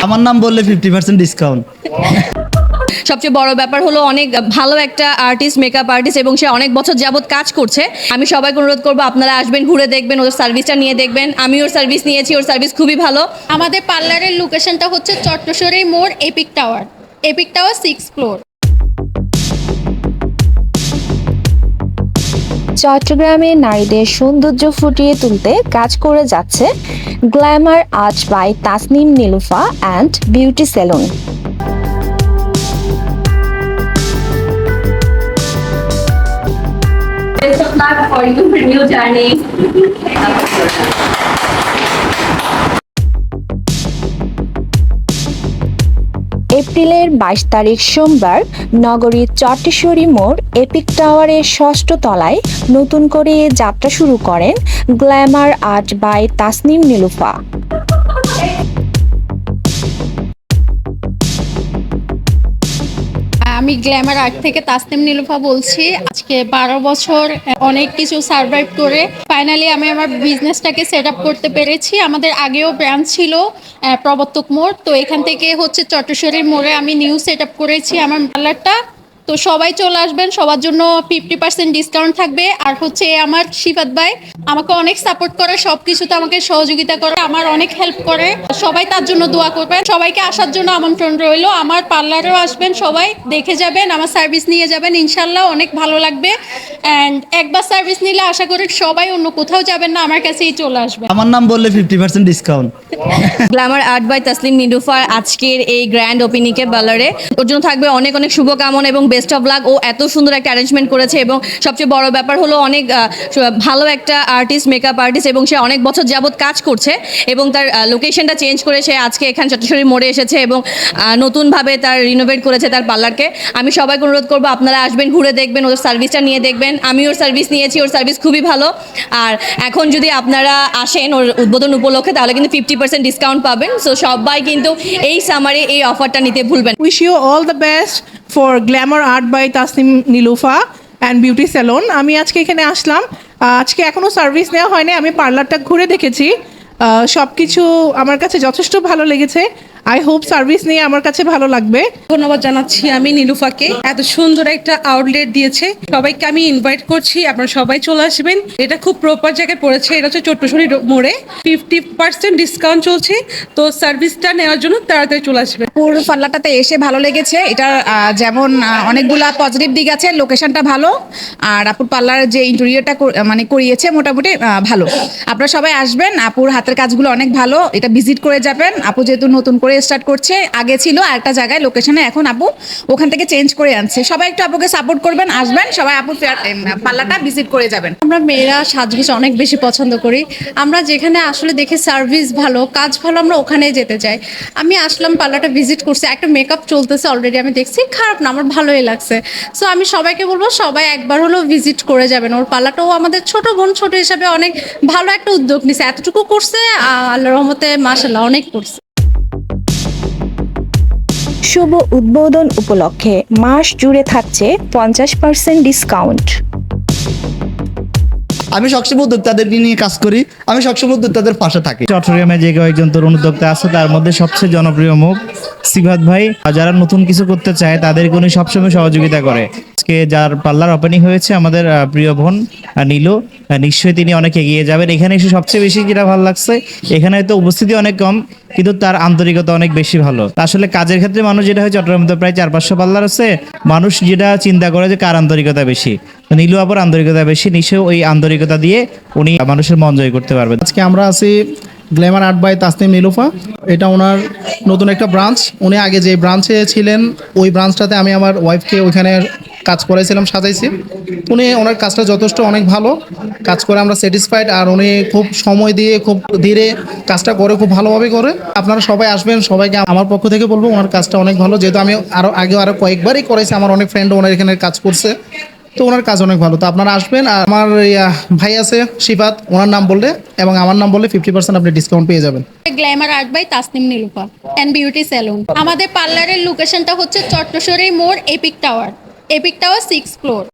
আমার নাম বললে 50% ডিসকাউন্ট। সবচেয়ে বড় ব্যাপার হলো অনেক ভালো একটা আর্টিস্ট, মেকআপ আর্টিস্ট, এবং সে অনেক বছর যাবত কাজ করছে। আমি সবাইকে অনুরোধ করবো আপনারা আসবেন, ঘুরে দেখবেন, ওর সার্ভিসটা নিয়ে দেখবেন। আমি ওর সার্ভিস নিয়েছি, ওর সার্ভিস খুবই ভালো। আমাদের পার্লারের লোকেশনটা হচ্ছে চট্টশ্বরী মোড়, এপিক টাওয়ার 6 ফ্লোর। চট্টগ্রামে নারীদের সৌন্দর্য ফুটিয়ে তুলতে কাজ করে যাচ্ছে glamour art by Tasnim Nilufa and beauty salon. Best of luck for your new journey. এপ্রিলের 22 তারিখ সোমবার নগরীর চট্টশ্বরী মোড় এপিক টাওয়ারের 6ষ্ঠ তলায় নতুন করে যাত্রা শুরু করেন glamour art by Tasnim Nilufa. আমি গ্ল্যামার আর্ট থেকে তাসনিম নিলুফা বলছি। আজকে 12 বছর অনেক কিছু সার্ভাইভ করে ফাইনালি আমি আমার বিজনেসটাকে সেট আপ করতে পেরেছি। আমাদের আগেও ব্রাঞ্চ ছিল প্রবর্তক মোড়, তো এখান থেকে হচ্ছে চট্টশ্বরীর মোড়ে আমি নিউ সেট আপ করেছি আমার পার্লারটা। তো সবাই চলে আসবেন, সবার জন্য 50% ডিসকাউন্ট থাকবে। আর হচ্ছে আমার শিফাত ভাই আমাকে অনেক সাপোর্ট করে, সব কিছুতে আমাকে সহযোগিতা করে, আমার অনেক হেল্প করে। সবাই তার জন্য দোয়া করবেন। সবাইকে আসার জন্য আমন্ত্রণ রইল। আমার পার্লারেও আসবেন, সবাই দেখে যাবেন, আমার সার্ভিস নিয়ে যাবেন, ইনশাল্লাহ অনেক ভালো লাগবে। অ্যান্ড একবার সার্ভিস নিলে আশা করি সবাই অন্য কোথাও যাবেন না, আমার কাছেই চলে আসবেন। আমার নাম বললে 50% discount. Glamour art by Tasnim নিলুফার আজকের এই গ্র্যান্ড ওপেনিংয়ে পার্লারে ওর জন্য থাকবে অনেক অনেক শুভকামনা এবং বেস্ট অফ লাক। ও এত সুন্দর একটা অ্যারেঞ্জমেন্ট করেছে, এবং সবচেয়ে বড় ব্যাপার হলো অনেক ভালো একটা আর্টিস্ট, মেকআপ আর্টিস্ট, এবং সে অনেক বছর যাবত কাজ করছে, এবং তার লোকেশনটা চেঞ্জ করে সে আজকে এখানে চট্টশ্বরী মোড়ে এসেছে, এবং নতুনভাবে তার রিনোভেট করেছে তার পার্লারকে। আমি সবাইকে অনুরোধ করবো আপনারা আসবেন, ঘুরে দেখবেন, ওর সার্ভিসটা নিয়ে দেখবেন। আমি ওর সার্ভিস নিয়েছি, ওর সার্ভিস খুবই ভালো। আর এখন যদি আপনারা আসেন ওর উদ্বোধন উপলক্ষে, তাহলে কিন্তু 50% ডিসকাউন্ট পাবেন। সো সবাই কিন্তু এই সামারে এই অফারটা নিতে ভুলবেন। Wish you all the best for Glamour Art by Tasnim Nilufa and Beauty Salon. আমি আজকে এখানে আসলাম, আজকে এখনো সার্ভিস নেওয়া হয়নি, আমি পার্লারটা ঘুরে দেখেছি, সব কিছু আমার কাছে যথেষ্ট ভালো লেগেছে। আই হোপ সার্ভিস নিয়ে আমার কাছে ভালো লাগবে। ধন্যবাদ জানাচ্ছি আমি নীলুফাকে, এত সুন্দর একটা আউটলেট দিয়েছে। সবাইকে আমি ইনভাইট করছি, আপনারা সবাই চলে আসবেন। এটা খুব প্রপার জায়গায় পড়েছে, এটা হচ্ছে চট্টশ্বরী মোড়ে। 50% ডিসকাউন্ট চলছে, তো সার্ভিসটা নেওয়ার জন্য তাড়াতাড়ি চলে আসবেন। পুরো পার্লারটাতে এসে ভালো লেগেছে। এটা যেমন অনেকগুলা পজিটিভ দিক আছে, লোকেশনটা ভালো, আর আপুর পার্লার যে ইন্টেরিয়রটা মানে করিয়েছে মোটামুটি ভালো। আপনারা সবাই আসবেন, আপুর হাতের কাজগুলো অনেক ভালো, এটা ভিজিট করে যাবেন। আপু যেহেতু নতুন করে স্টার্ট করছে, আগে ছিল আরেকটা জায়গায় লোকেশনে, এখন আপু ওখান থেকে চেঞ্জ করে আনছে। সবাই একটু আপুকে সাপোর্ট করবেন, আসবেন সবাই, আপুর পার্লারটা ভিজিট করে যাবেন। আমরা মেয়েরা সাজগোজ অনেক বেশি পছন্দ করি। আমরা যেখানে আসলে দেখি সার্ভিস ভালো, কাজ ভালো, আমরা ওখানেই যেতে চাই। আমি আসলাম, পার্লারটা ভিজিট করছি, একটা মেকআপ চলতেছে অলরেডি, আমি দেখছি খারাপ না, আমার ভালোই লাগছে। সো আমি সবাইকে বলবো সবাই একবার হলেও ভিজিট করে যাবেন ওর পার্লারটা। ও আমাদের ছোট বোন, ছোট হিসাবে অনেক ভালো একটা উদ্যোগ নিছে, এতটুকু করছে, আল্লাহর রহমতে মাশাআল্লাহ অনেক করছে। শুভ উদ্বোধন উপলক্ষে মাস জুড়ে থাকছে 50% ডিসকাউন্ট। আমি সবসময় উদ্যোক্তাদেরকে নিয়ে কাজ করি, আমি সবসময় উদ্যোক্তাদের পাশে থাকি। চট্টগ্রামে যে কয়েকজন তরুণ উদ্যোক্তা আছে, তার মধ্যে সবচেয়ে জনপ্রিয় মুখ সিফাত ভাই। যারা নতুন কিছু করতে চায় তাদেরকে উনি সবসময় সহযোগিতা করে। আজকে যার পার্লার ওপেনিং হয়েছে আমাদের প্রিয় বোন নীলু, নিশ্চয়ই তিনি অনেক এগিয়ে যাবেন। এখানে এসে সবচেয়ে বেশি যেটা ভালো লাগছে, এখানে হয়তো উপস্থিতি অনেক কম, কিন্তু তার আন্তরিকতা অনেক বেশি ভালো। আসলে কাজের ক্ষেত্রে মানুষ যেটা হয়, চট্টগ্রামে তো প্রায় 400-500 পার্লার আছে, মানুষ যেটা চিন্তা করে যে কার আন্তরিকতা বেশি, নীলু আবার আন্তরিকতা বেশি। নিশ্চয়ই ওই আন্তরিকতা দিয়ে উনি মানুষের মন জয় করতে পারবেন। আজকে আমরা আছি glamour art by Tasnim Nilufa, এটা ওনার নতুন একটা ব্রাঞ্চ। উনি আগে যে ব্রাঞ্চে ছিলেন, ওই ব্রাঞ্চটাতে আমি আমার ওয়াইফকে ওইখানে কাজ করাইছিলাম, সাজাইছি। উনি ওনার কাজটা যথেষ্ট অনেক ভালো কাজ করে, আমরা স্যাটিসফাইড। আর উনি খুব সময় দিয়ে, খুব ধীরে কাজটা করে, খুব ভালোভাবে করে। আপনারা সবাই আসবেন, সবাইকে আমার পক্ষ থেকে বলবো ওনার কাজটা অনেক ভালো, যেহেতু আমি আরও কয়েকবারই করেছি, আমার অনেক ফ্রেন্ড ওনার এখানে কাজ করছে, তো ওনার কাজ অনেক ভালো। তো আপনারা আসবেন। আর আমার ভাই আছে শিফাত, ওনার নাম বললে এবং আমার নাম বললে 50% আপনি ডিসকাউন্ট পেয়ে যাবেন। Glamour art by Tasnim Nilufa and beauty salon. আমাদের পার্লারের লোকেশনটা হচ্ছে চট্টশ্বরী মোড়, এপিক টাওয়ার 6 ফ্লোর।